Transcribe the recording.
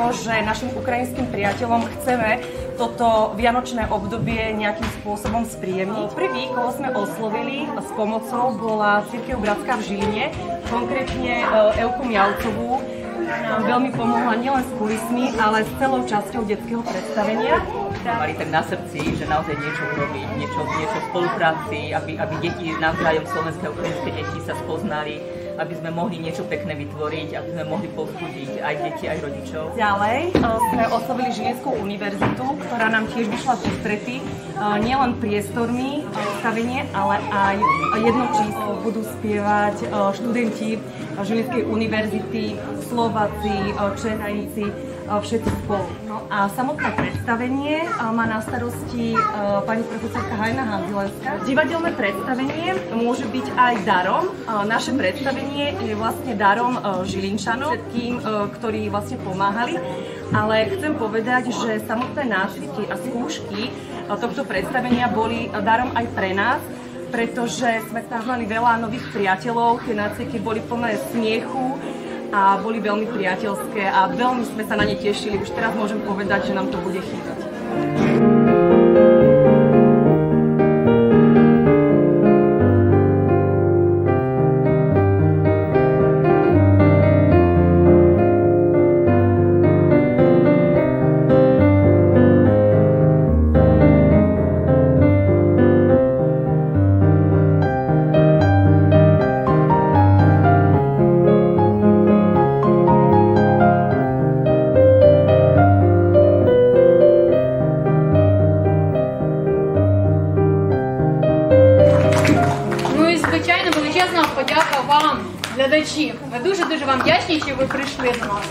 to, že našim ukrajinským priateľom chceme toto vianočné obdobie nejakým spôsobom spríjemniť. Prvý, koho sme oslovili s pomocou, bola Cirkev Bratská v Žiline, konkrétne Evku Mialcovú. Nám veľmi pomohla nielen s kulismi, ale s celou časťou detského predstavenia. Mali tak na srdci, že naozaj niečo urobiť, niečo v spolupráci, aby deti navzájom, slovenské a ukrajinské deti sa spoznali, aby sme mohli niečo pekné vytvoriť, aby sme mohli povzbudiť aj deti, aj rodičov. Ďalej sme oslovili Žilinskú univerzitu, ktorá nám tiež vyšla v ústrety nielen priestormi predstavenie, ale aj jedno číslo budú spievať študenti Žilinskej univerzity, Slováci, Černáci, všetci spolu. No a samotné predstavenie má na starosti pani profesorka Hajna Hanzilenská. Divadelné predstavenie môže byť aj darom. Naše predstavenie je vlastne darom Žilinčanov, všetkým, ktorí vlastne pomáhali. Ale chcem povedať, že samotné nácviky a skúšky tohto predstavenia boli darom aj pre nás, pretože sme tam mali veľa nových priateľov, tie nácviky boli plné smiechu a boli veľmi priateľské a veľmi sme sa na ne tešili. Už teraz môžem povedať, že nám to bude chýbať. Величезна подяка вам, глядачі. Ми дуже-дуже вам вдячні, що ви прийшли до нас.